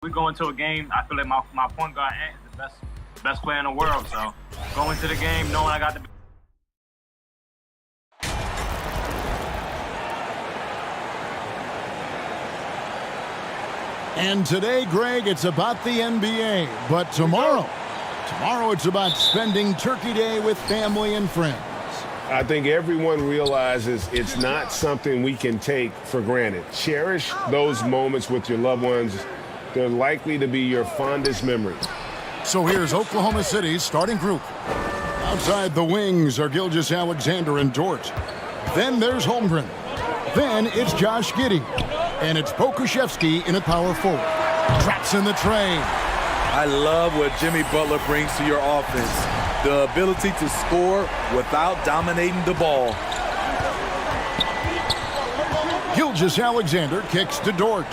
We go into a game, I feel like my point guard is the best player in the world. So going into the game knowing I got the And today, Greg, it's about the NBA. But tomorrow it's about spending Turkey Day with family and friends. I think everyone realizes it's not something we can take for granted. Cherish those moments with your loved ones. They're likely to be your fondest memories. So here's Oklahoma City's starting group. Outside the wings are Gilgeous-Alexander and Dort. Then there's Holmgren. Then it's Josh Giddey. And it's Pokusevski in at power forward. Traps in the train. I love what Jimmy Butler brings to your offense. The ability to score without dominating the ball. Gilgeous-Alexander kicks to Dort.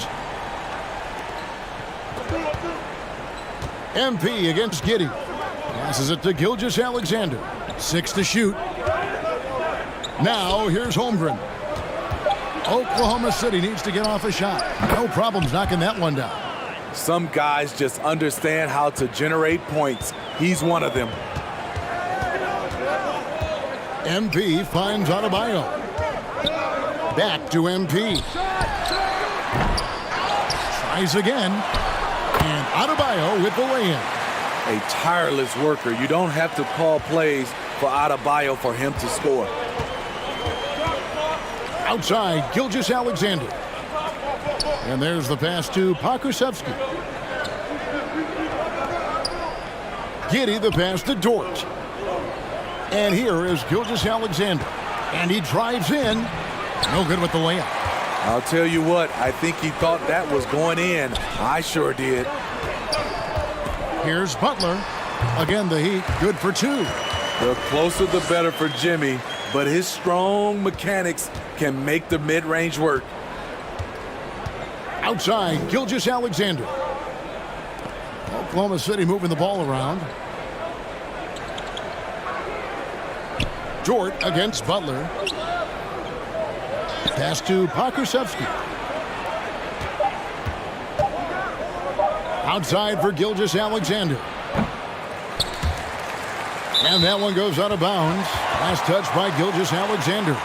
MP against Giddey. Passes it to Gilgeous-Alexander. 6 to shoot. Now here's Holmgren. Oklahoma City needs to get off a shot. No problems knocking that one down. Some guys just understand how to generate points. He's one of them. MP finds Adebayo. Back to MP. Tries again. And Adebayo with the lay-in. A tireless worker. You don't have to call plays for Adebayo for him to score. Outside, Gilgeous-Alexander. And there's the pass to Pokusevski. Giddey the pass to Dort. And here is Gilgeous-Alexander. And he drives in. No good with the layup. I'll tell you what, I think he thought that was going in. I sure did. Here's Butler. Again, the Heat, good for 2. The closer the better for Jimmy, but his strong mechanics can make the mid-range work. Outside, Gilgeous-Alexander. Oklahoma City moving the ball around. Dort against Butler. Pass to Pokusevski. Outside for Gilgeous-Alexander. And that one goes out of bounds. Last touch by Gilgeous-Alexander.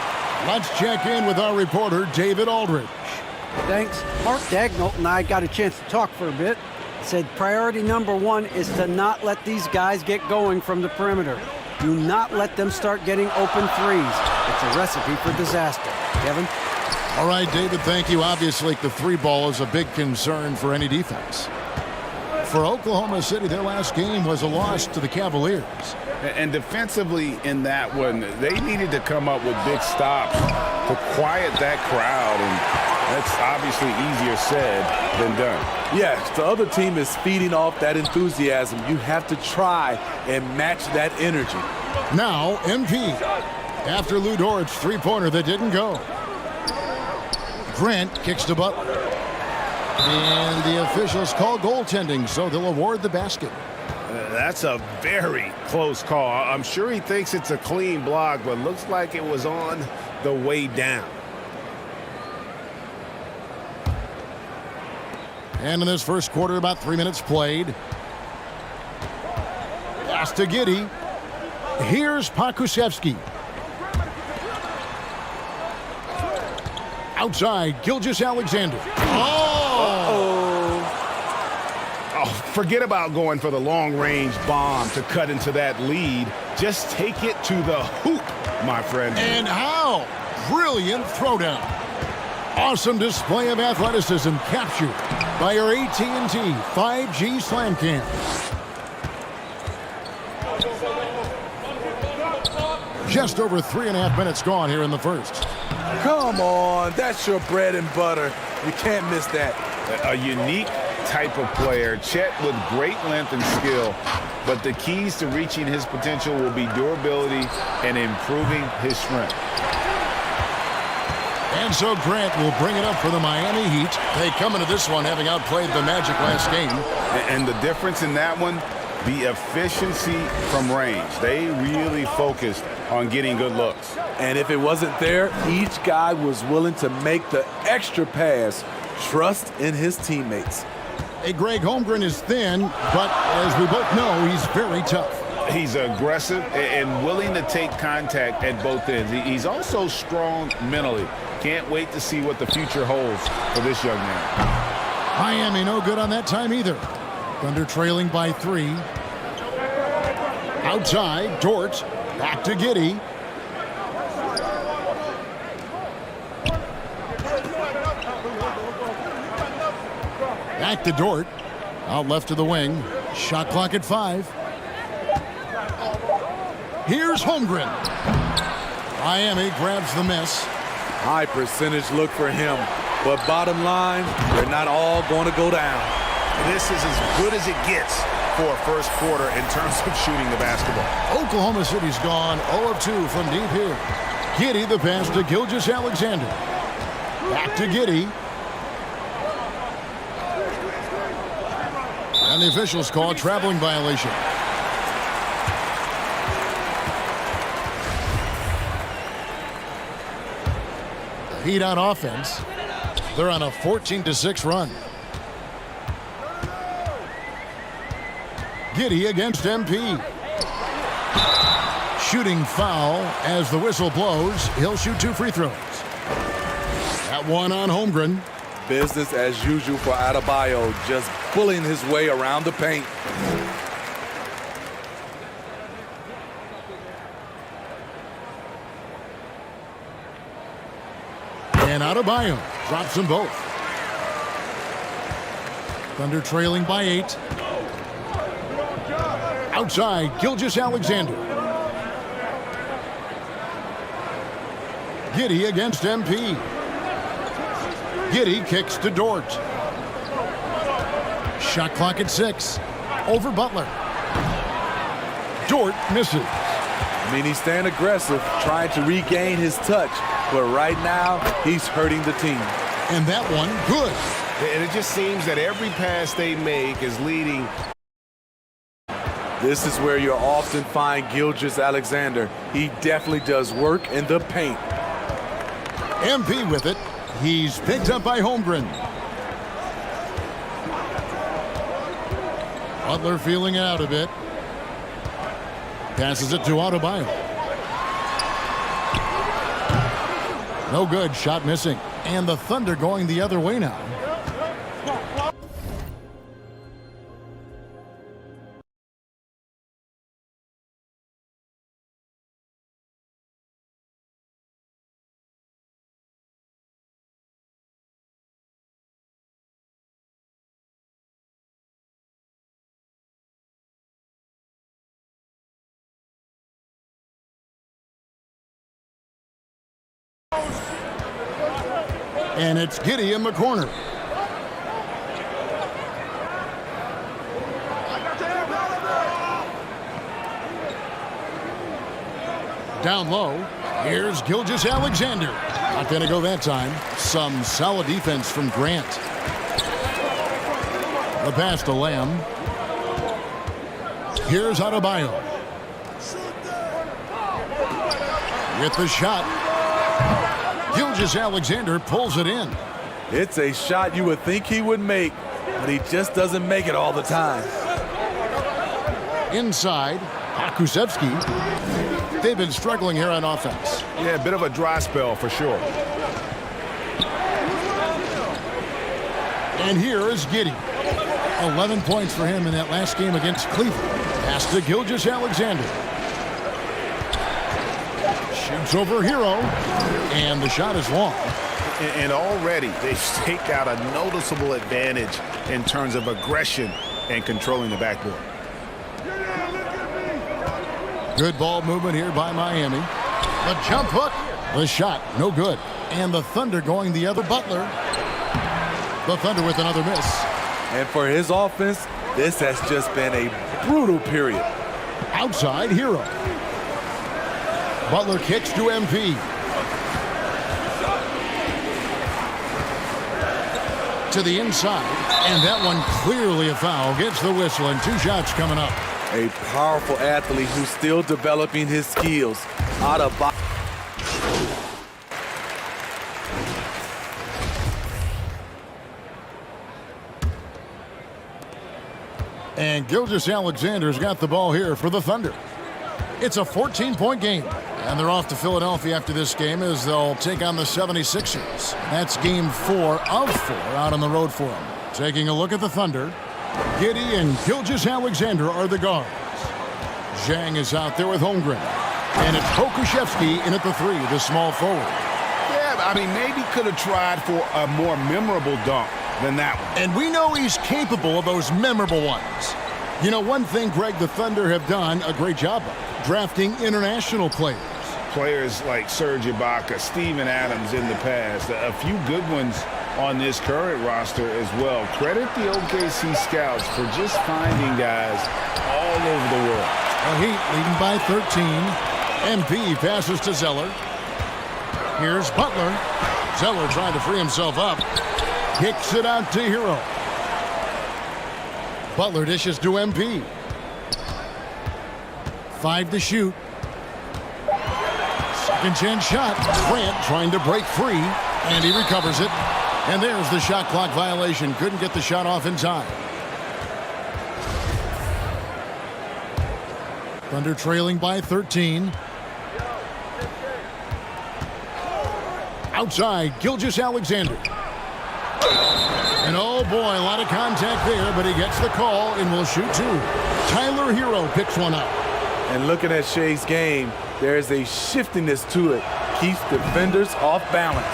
Let's check in with our reporter, David Aldridge. Thanks. Mark Daigneault and I got a chance to talk for a bit. Said priority number 1 is to not let these guys get going from the perimeter. Do not let them start getting open threes. It's a recipe for disaster. Kevin? All right, David, thank you. Obviously, the 3-ball is a big concern for any defense. For Oklahoma City, their last game was a loss to the Cavaliers. And defensively in that one, they needed to come up with big stops to quiet that crowd. And that's obviously easier said than done. Yes, the other team is feeding off that enthusiasm. You have to try and match that energy. Now, MP. After Lou Dort's 3-pointer that didn't go. Grant kicks to Butler. And the officials call goaltending, so they'll award the basket. That's a very close call. I'm sure he thinks it's a clean block, but looks like it was on the way down. And in this first quarter, about 3 minutes played. Pass to Giddey. Here's Pokusevski. Outside, Gilgeous-Alexander. Oh, forget about going for the long-range bomb to cut into that lead. Just take it to the hoop my friend. And how? Brilliant throwdown. Awesome display of athleticism captured by our AT&T 5G Slam Cam. Just over 3.5 minutes gone here in the first. Come on, that's your bread and butter. You can't miss that. A unique type of player, Chet with great length and skill, but the keys to reaching his potential will be durability and improving his strength. And so Grant will bring it up for the Miami Heat. They come into this one having outplayed the Magic last game. And the difference in that one, the efficiency from range. They really focused on getting good looks. And if it wasn't there, each guy was willing to make the extra pass. Trust in his teammates. Hey, Greg Holmgren is thin, but as we both know, he's very tough. He's aggressive and willing to take contact at both ends. He's also strong mentally. Can't wait to see what the future holds for this young man. Miami no good on that time either. Thunder trailing by 3. Outside, Dort. Back to Giddey. Back to Dort. Out left to the wing. Shot clock at 5. Here's Holmgren. Miami grabs the miss. High percentage look for him. But bottom line, they're not all going to go down. This is as good as it gets for a first quarter in terms of shooting the basketball. Oklahoma City's gone 0 of 2 from deep here. Giddey the pass to Gilgeous-Alexander. Back to Giddey. And the officials call a traveling violation. The Heat on offense. They're on a 14-6 run. Giddey against MP. Shooting foul as the whistle blows. He'll shoot 2 free throws. That one on Holmgren. Business as usual for Adebayo, just bullying his way around the paint. And Adebayo drops them both. Thunder trailing by 8. Outside, Gilgeous-Alexander. Giddey against MP. Giddey kicks to Dort. Shot clock at 6. Over Butler. Dort misses. I mean, he's staying aggressive, trying to regain his touch. But right now, he's hurting the team. And that one, good. And it just seems that every pass they make is leading. This is where you'll often find Gilgeous-Alexander. He definitely does work in the paint. MP with it. He's picked up by Holmgren. Butler feeling it out a bit. Passes it to Adebayo. No good. Shot missing. And the Thunder going the other way now. And it's Giddey in the corner. Down low, here's Gilgeous-Alexander. Not going to go that time. Some solid defense from Grant. The pass to Lamb. Here's Adebayo. With the shot. Gilgeous-Alexander pulls it in. It's a shot you would think he would make, but he just doesn't make it all the time. Inside, Pokusevski. They've been struggling here on offense. Yeah, a bit of a dry spell for sure. And here is Giddey. 11 points for him in that last game against Cleveland. Pass to Gilgeous-Alexander. It's over Hero. And the shot is long. And already they've staked out a noticeable advantage in terms of aggression and controlling the backboard. Good ball movement here by Miami. The jump hook. The shot, no good. And the Thunder going the other. Butler. The Thunder with another miss. And for his offense, this has just been a brutal period. Outside, Hero. Butler kicks to MP. To the inside. And that one clearly a foul. Gets the whistle and 2 shots coming up. A powerful athlete who's still developing his skills. Out of box. And Gilgeous-Alexander's got the ball here for the Thunder. It's a 14-point game. And they're off to Philadelphia after this game as they'll take on the 76ers. That's game 4 of 4 out on the road for them. Taking a look at the Thunder. Giddey and Gilgeous-Alexander are the guards. Zhang is out there with Holmgren. And it's Pokusevski in at the 3, the small forward. Yeah, I mean, maybe could have tried for a more memorable dunk than that one. And we know he's capable of those memorable ones. You know, one thing, Greg, the Thunder have done a great job of drafting international players. Players like Serge Ibaka, Steven Adams in the past, a few good ones on this current roster as well. Credit the OKC scouts for just finding guys all over the world. The Heat leading by 13. MP passes to Zeller. Here's Butler. Zeller trying to free himself up. Kicks it out to Hero. Butler dishes to MP. 5 to shoot. Second chance shot. Grant trying to break free, and he recovers it. And there's the shot clock violation. Couldn't get the shot off in time. Thunder trailing by 13. Outside, Gilgeous-Alexander. And oh boy, a lot of contact there, but he gets the call and will shoot 2. Tyler Hero picks one up. And looking at Shea's game, there's a shiftiness to it. Keeps defenders off balance.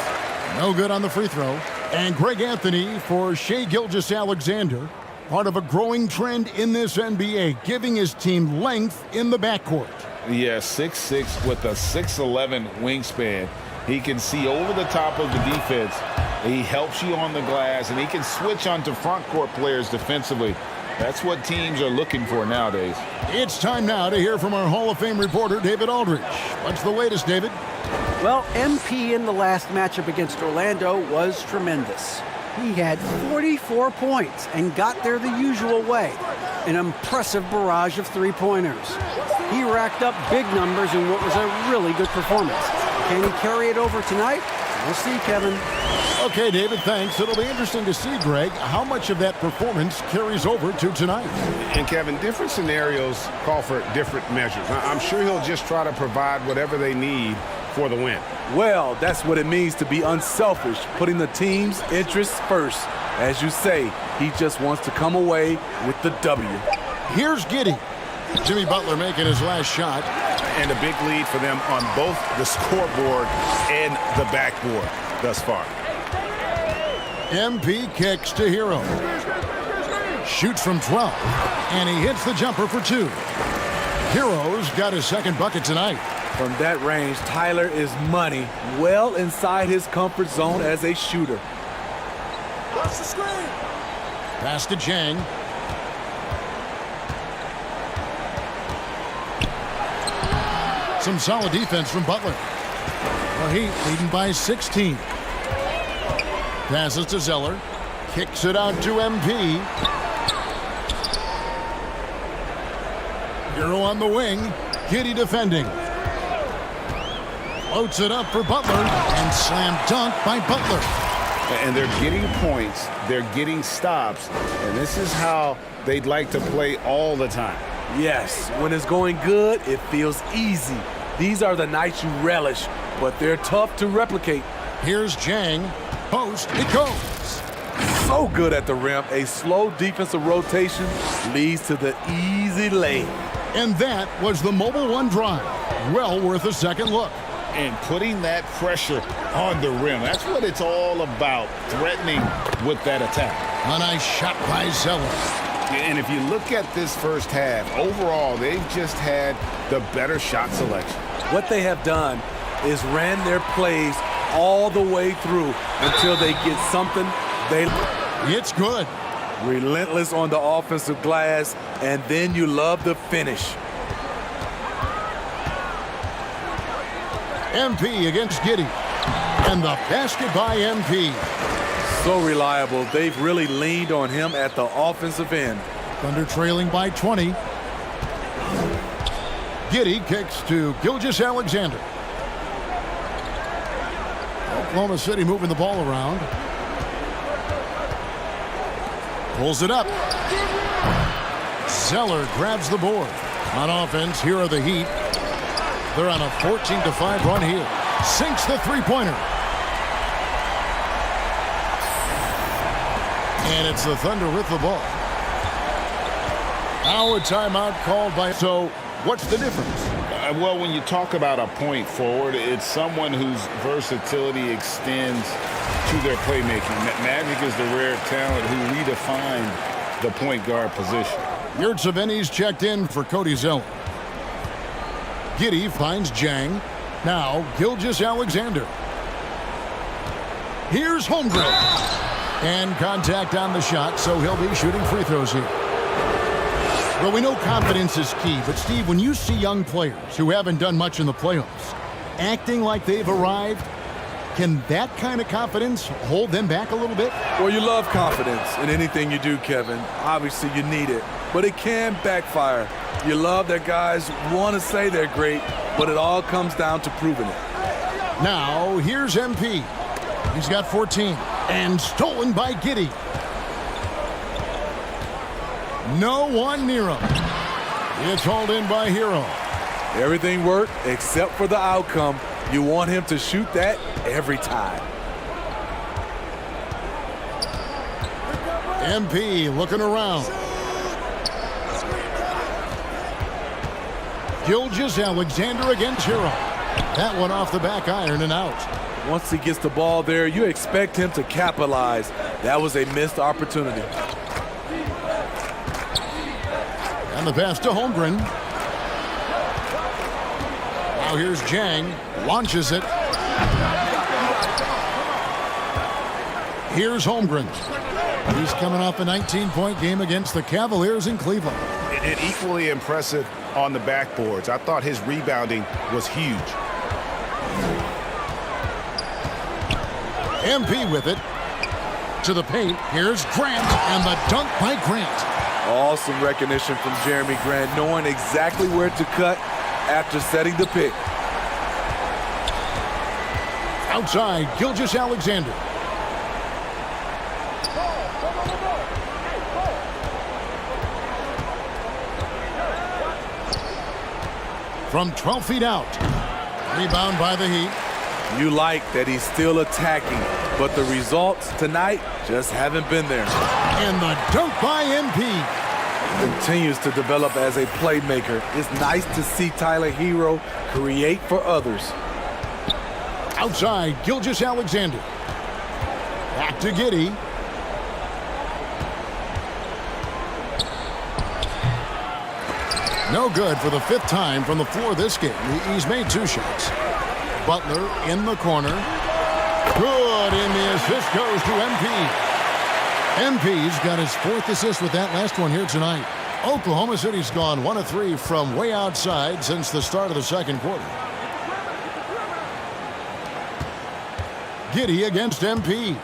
No good on the free throw. And Greg Anthony for Shai Gilgeous-Alexander. Part of a growing trend in this NBA, giving his team length in the backcourt. Yeah, 6'6" with a 6'11" wingspan. He can see over the top of the defense. He helps you on the glass, and he can switch onto front court players defensively. That's what teams are looking for nowadays. It's time now to hear from our Hall of Fame reporter, David Aldridge. What's the latest, David? Well, MP in the last matchup against Orlando was tremendous. He had 44 points and got there the usual way. An impressive barrage of three-pointers. He racked up big numbers in what was a really good performance. Can he carry it over tonight? We'll see, Kevin. Okay, David, thanks. It'll be interesting to see, Greg, how much of that performance carries over to tonight. And, Kevin, different scenarios call for different measures. I'm sure he'll just try to provide whatever they need for the win. Well, that's what it means to be unselfish, putting the team's interests first. As you say, he just wants to come away with the W. Here's Giddey. Jimmy Butler making his last shot. And a big lead for them on both the scoreboard and the backboard thus far. MP kicks to Hero. Shoots from 12, and he hits the jumper for 2. Hero's got his second bucket tonight. From that range, Tyler is money, well inside his comfort zone as a shooter. Watch the screen. Pass to Zhang. Some solid defense from Butler. The Heat leading by 16. Passes to Zeller. Kicks it out to MP. Hero on the wing. Giddey defending. Floats it up for Butler. And slam dunk by Butler. And they're getting points. They're getting stops. And this is how they'd like to play all the time. Yes, when it's going good, it feels easy. These are the nights you relish, but they're tough to replicate. Here's Zhang. Post, it goes. So good at the rim, a slow defensive rotation leads to the easy lay. And that was the Mobile One drive. Well worth a second look. and putting that pressure on the rim. That's what it's all about, threatening with that attack. A nice shot by Zeller. And if you look at this first half, overall, they've just had the better shot selection. What they have done is ran their plays all the way through until they get something they It's good. relentless on the offensive glass, and then you love the finish. MP against Giddey. And the basket by MP. So reliable. They've really leaned on him at the offensive end. Thunder trailing by 20. Giddey kicks to Gilgeous-Alexander. Oklahoma City moving the ball around. Pulls it up. Zeller grabs the board. On offense, here are the Heat. They're on a 14-5 run here. Sinks the three-pointer. And it's the Thunder with the ball. Now a timeout called by... So, what's the difference? Well, when you talk about a point forward, it's someone whose versatility extends to their playmaking. Magic is the rare talent who redefined the point guard position. Yurtseven's checked in for Cody Zeller. Giddey finds Jang. Now Gilgeous-Alexander. Here's Holmgren. And contact on the shot, so he'll be shooting free throws here. Well, we know confidence is key, but Steve, when you see young players who haven't done much in the playoffs acting like they've arrived, can that kind of confidence hold them back a little bit? Well, you love confidence in anything you do, Kevin. Obviously, you need it, but it can backfire. You love that guys want to say they're great, but it all comes down to proving it. Now, here's MP. He's got 14. And stolen by Giddey. No one near him. It's hauled in by Hero. Everything worked except for the outcome. You want him to shoot that every time. MP looking around. Gilgeous-Alexander against Hero. That one off the back iron and out. Once he gets the ball there, you expect him to capitalize. That was a missed opportunity. And the pass to Holmgren. Now here's Jang. Launches it. Here's Holmgren. He's coming off a 19-point game against the Cavaliers in Cleveland. And equally impressive on the backboards. I thought his rebounding was huge. MP with it. To the paint. Here's Grant. And the dunk by Grant. Awesome recognition from Jeremy Grant, knowing exactly where to cut after setting the pick. Outside, Gilgeous-Alexander. From 12 feet out. Rebound by the Heat. You like that he's still attacking, but the results tonight just haven't been there. And the dunk by MP. Continues to develop as a playmaker. It's nice to see Tyler Hero create for others. Outside, Gilgeous-Alexander. Back to Giddey. No good for the fifth time from the floor this game. He's made 2 shots. Butler in the corner. Good, and the assist goes to MP. MP's got his 4th assist with that last one here tonight. Oklahoma City's gone 1 of 3 from way outside since the start of the second quarter. Giddey against MP.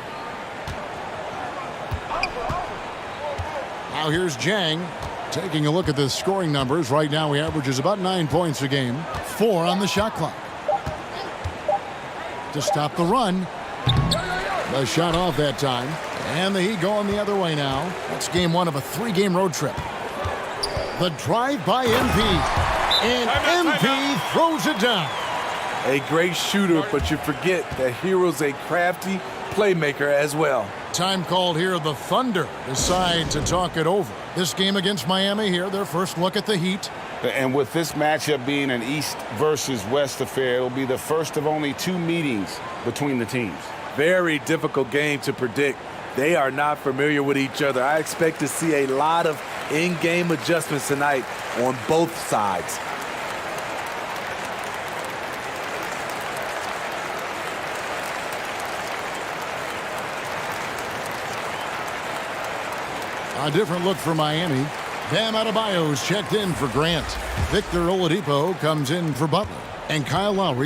Now here's Jang. Taking a look at the scoring numbers. Right now he averages about 9 points a game. 4 on the shot clock. To stop the run. The shot off that time. And the Heat going the other way now. It's game 1 of a 3-game road trip. The drive by MP. And MP throws it down. A great shooter, but you forget that Hero's a crafty playmaker as well. Time called here. The Thunder decide to talk it over. This game against Miami here, their first look at the Heat. And with this matchup being an East versus West affair, it will be the first of only 2 meetings between the teams. Very difficult game to predict. They are not familiar with each other. I expect to see a lot of in-game adjustments tonight on both sides. A different look for Miami. Bam Adebayo's checked in for Grant. Victor Oladipo comes in for Butler. And Kyle Lowry